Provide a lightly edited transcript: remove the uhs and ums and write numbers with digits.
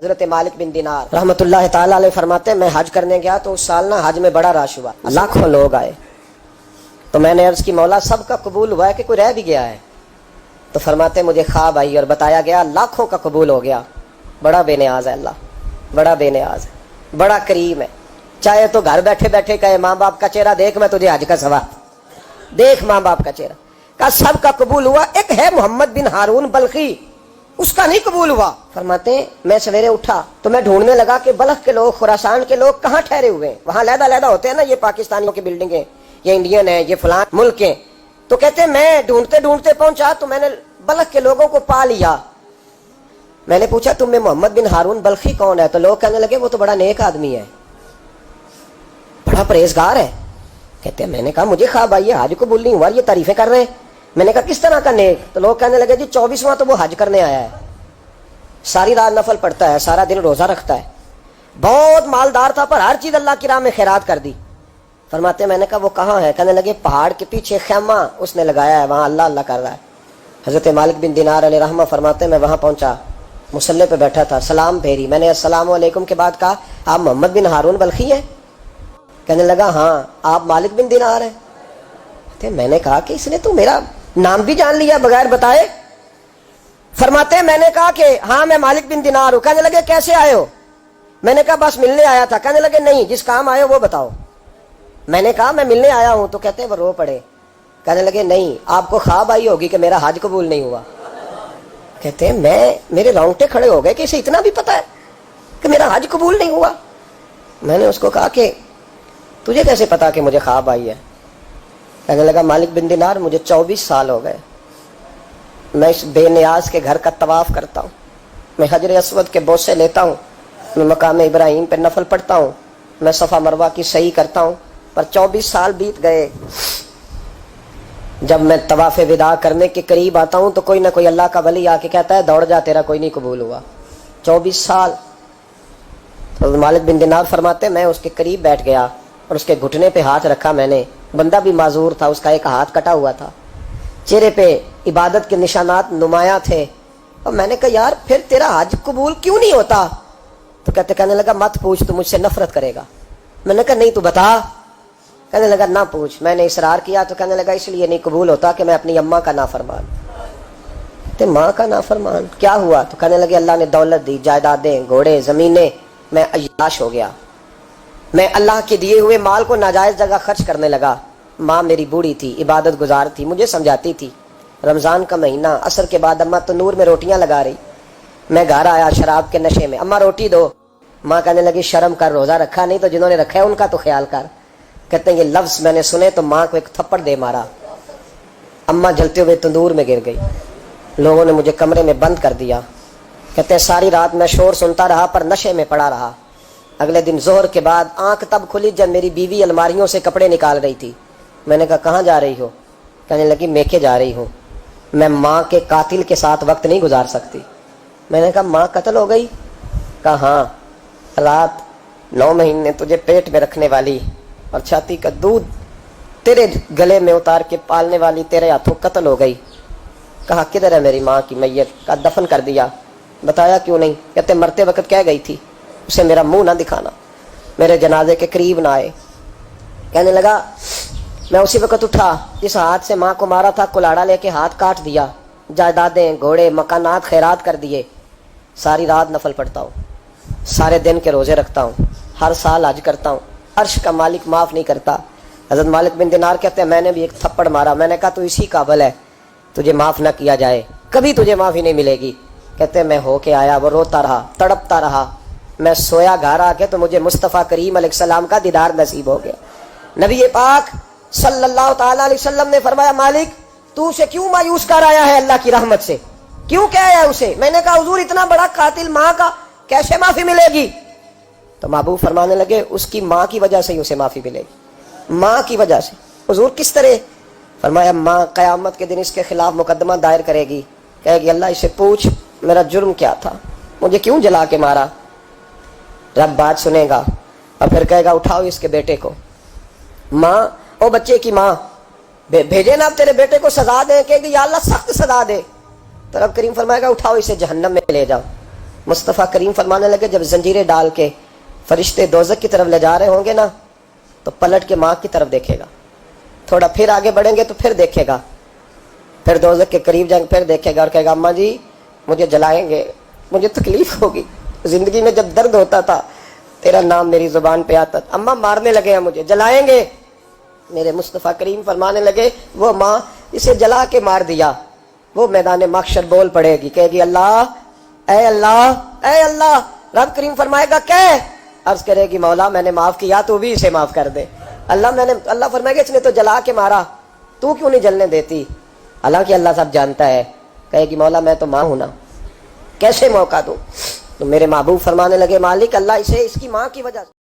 حضرت مالک بن دینار رحمۃ اللہ تعالی علیہ فرماتے ہیں میں حج کرنے گیا تو اس سال نا حج میں بڑا رش ہوا، لاکھوں لوگ آئے، تو میں نے عرض کی مولا سب کا قبول ہوا ہے کہ کوئی رہ بھی گیا ہے؟ تو فرماتے مجھے خواب آئی اور بتایا گیا لاکھوں کا قبول ہو گیا۔ بڑا بے نیاز ہے اللہ، بڑا بے نیاز ہے، بڑا کریم ہے۔ چاہے تو گھر بیٹھے بیٹھے کہے ماں باپ کا چہرہ دیکھ میں تجھے حج کا ثواب دیکھ، ماں باپ کا چہرہ کا سب کا قبول ہوا، ایک ہے محمد بن ہارون بلخی اس کا نہیں قبول ہوا۔ فرماتے ہیں میں سویرے اٹھا تو میں ڈھونڈنے لگا کہ بلخ کے لوگ، خراسان کے لوگ کہاں ٹھہرے ہوئے ہیں، وہاں علیحدہ علیحدہ ہوتے ہیں نا، یہ پاکستانیوں کی بلڈنگیں، یہ انڈین ہیں، یہ فلان ملک ہیں۔ تو کہتے ہیں میں ڈھونڈتے ڈھونڈتے پہنچا تو میں نے بلخ کے لوگوں کو پا لیا۔ میں نے پوچھا تم میں محمد بن ہارون بلخی کون ہے؟ تو لوگ کہنے لگے وہ تو بڑا نیک آدمی ہے، بڑا پرہیزگار ہے۔ کہتے ہیں میں نے کہا مجھے خواب آئی ہے، حج قبول نہیں ہوا، یہ تعریفیں کر رہے ہیں۔ میں نے کہا کس طرح کا نیک؟ تو لوگ کہنے لگے جی 24واں تو وہ حج کرنے آیا ہے، ساری رات نفل پڑھتا ہے، سارا دن روزہ رکھتا ہے، بہت مالدار تھا پر ہر چیز اللہ کی راہ میں خیرات کر دی۔ فرماتے میں نے کہا وہ کہاں ہے؟ کہنے لگے پہاڑ کے پیچھے خیمہ اس نے لگایا ہے، وہاں اللہ اللہ کر رہا ہے۔ حضرت مالک بن دینار علیہ رحمہ فرماتے میں وہاں پہنچا، مصلی پہ بیٹھا تھا، سلام پھیری، میں نے السلام علیکم کے بعد کہا آپ محمد بن ہارون بلخی ہیں؟ کہنے لگا ہاں۔ آپ مالک بن دینار ہیں؟ میں نے کہا کہ اس نے تو میرا نام بھی جان لیا بغیر بتائے۔ فرماتے میں نے کہا کہ ہاں میں مالک بن دینار ہوں۔ کہنے لگے کیسے آئے ہو؟ میں نے کہا بس ملنے آیا تھا۔ کہنے لگے نہیں، جس کام آئے ہو وہ بتاؤ۔ میں نے کہا میں ملنے آیا ہوں۔ تو کہتے ہیں وہ رو پڑے، کہنے لگے نہیں آپ کو خواب آئی ہوگی کہ میرا حج قبول نہیں ہوا۔ کہتے ہیں میرے رونگٹے کھڑے ہو گئے کہ اسے اتنا بھی پتا ہے کہ میرا حج قبول نہیں ہوا۔ میں نے اس کو کہا کہ تجھے کیسے پتا کہ مجھے خواب آئی ہے؟ کہنے لگا مالک بن دینار مجھے 24 سال ہو گئے، میں اس بے نیاز کے گھر کا طواف کرتا ہوں، میں حجر اسود کے بوسے لیتا ہوں، میں مقام ابراہیم پہ نفل پڑھتا ہوں، میں صفا مروہ کی سعی کرتا ہوں، پر 24 سال بیت گئے۔ جب میں طواف وداع کرنے کے قریب آتا ہوں تو کوئی نہ کوئی اللہ کا ولی آ کے کہتا ہے دوڑ جا تیرا کوئی نہیں قبول ہوا۔ 24 سال۔ تو مالک بن دینار فرماتے میں اس کے قریب بیٹھ گیا اور اس کے گھٹنے پہ ہاتھ رکھا، میں نے، بندہ بھی معذور تھا، اس کا ایک ہاتھ کٹا ہوا تھا، چہرے پہ عبادت کے نشانات نمایاں تھے، اور میں نے کہا یار پھر تیرا حج قبول کیوں نہیں ہوتا؟ تو کہنے لگا مت پوچھ، تو مجھ سے نفرت کرے گا۔ میں نے کہا نہیں تو بتا۔ کہنے لگا نہ پوچھ۔ میں نے اصرار کیا تو کہنے لگا اس لیے نہیں قبول ہوتا کہ میں اپنی اماں کا نافرمان۔ تو ماں کا نافرمان کیا ہوا؟ تو کہنے لگے اللہ نے دولت دی، جائیدادیں، گھوڑے، زمینیں، میں عیاش ہو گیا، میں اللہ کے دیے ہوئے مال کو ناجائز جگہ خرچ کرنے لگا۔ ماں میری بوڑھی تھی، عبادت گزار تھی، مجھے سمجھاتی تھی۔ رمضان کا مہینہ، عصر کے بعد اماں تنور میں روٹیاں لگا رہی، میں گھر آیا شراب کے نشے میں، اماں روٹی دو۔ ماں کہنے لگی شرم کر، روزہ رکھا نہیں تو جنہوں نے رکھا ہے ان کا تو خیال کر۔ کہتے ہیں یہ لفظ میں نے سنے تو ماں کو ایک تھپڑ دے مارا، اماں جلتے ہوئے تندور میں گر گئی، لوگوں نے مجھے کمرے میں بند کر دیا۔ کہتے ہیں ساری رات میں شور سنتا رہا پر نشے میں پڑا رہا۔ اگلے دن ظہر کے بعد آنکھ تب کھلی جب میری بیوی الماریوں سے کپڑے نکال رہی تھی۔ میں نے کہا کہاں جا رہی ہو؟ کہنے لگی میکے جا رہی ہوں، میں ماں کے قاتل کے ساتھ وقت نہیں گزار سکتی۔ میں نے کہا ماں قتل ہو گئی؟ کہا ہاں، رات 9 مہینے تجھے پیٹ میں رکھنے والی اور چھاتی کا دودھ تیرے گلے میں اتار کے پالنے والی تیرے ہاتھوں قتل ہو گئی۔ کہا کدھر ہے میری ماں کی میت؟ کہا دفن کر دیا۔ بتایا کیوں نہیں؟ کہتے مرتے وقت کہہ گئی تھی اسے میرا منہ نہ دکھانا، میرے جنازے کے قریب نہ آئے۔ کہنے لگا میں اسی وقت اٹھا جس ہاتھ سے ماں کو مارا تھا، کلاڑا لے کے ہاتھ کاٹ دیا، جائیدادیں، گھوڑے، مکانات خیرات کر دیے، ساری رات نفل پڑھتا ہوں، سارے دن کے روزے رکھتا ہوں، ہر سال حج کرتا ہوں، عرش کا مالک معاف نہیں کرتا۔ حضرت مالک بن دینار کہتے ہیں میں نے بھی ایک تھپڑ مارا، میں نے کہا تو اسی قابل ہے تجھے معاف نہ کیا جائے، کبھی تجھے معافی نہیں ملے گی۔ کہتے ہیں میں ہو کے آیا، وہ روتا رہا، تڑپتا رہا، میں سویا گھر آ کے تو مجھے مصطفیٰ کریم علیہ السلام کا دیدار نصیب ہو گیا۔ نبی پاک صلی اللہ تعالی علیہ وسلم نے فرمایا مالک تو اسے کیوں مایوس کر آیا ہے اللہ کی رحمت سے، کیوں کہہ آیا اسے؟ میں نے کہا حضور اتنا بڑا قاتل ماں کا کیسے معافی ملے گی؟ تو محبوب فرمانے لگے اس کی ماں کی وجہ سے ہی اسے معافی ملے گی، ماں کی وجہ سے۔ حضور کس طرح؟ فرمایا ماں قیامت کے دن اس کے خلاف مقدمہ دائر کرے گی، کہے گی اللہ اسے پوچھ میرا جرم کیا تھا، مجھے کیوں جلا کے مارا؟ رب بات سنے گا اور پھر کہے گا اٹھاؤ اس کے بیٹے کو۔ ماں او بچے کی ماں بھیجے نا اب تیرے بیٹے کو سزا دے، کہے گی یا اللہ سخت سزا دے، تو رب کریم فرمائے گا اٹھاؤ اسے جہنم میں لے جاؤ۔ مصطفیٰ کریم فرمانے لگے جب زنجیریں ڈال کے فرشتے دوزخ کی طرف لے جا رہے ہوں گے نا تو پلٹ کے ماں کی طرف دیکھے گا، تھوڑا پھر آگے بڑھیں گے تو پھر دیکھے گا، پھر دوزخ کے قریب جائیں گے پھر دیکھے گا اور کہے گا اماں جی مجھے جلائیں گے، مجھے تکلیف ہوگی، زندگی میں جب درد ہوتا تھا تیرا نام میری زبان پہ آتا تھا، اماں مارنے لگے ہیں مجھے، جلائیں گے۔ میرے مصطفیٰ کریم فرمانے لگے وہ ماں اسے جلا کے مار دیا، وہ میدان محشر بول پڑے گی، کہے گی اللہ اے اللہ اے اللہ۔ رب کریم فرمائے گا کہ عرض کرے گی مولا میں نے معاف کیا تو بھی اسے معاف کر دے۔ اللہ فرمائے گا اس نے تو جلا کے مارا، تو کیوں نہیں جلنے دیتی؟ حالانکہ اللہ سب جانتا ہے، کہے گی مولا میں تو ماں ہوں نا، کیسے موقع دوں؟ تو میرے محبوب فرمانے لگے مالک اللہ اسے اس کی ماں کی وجہ سے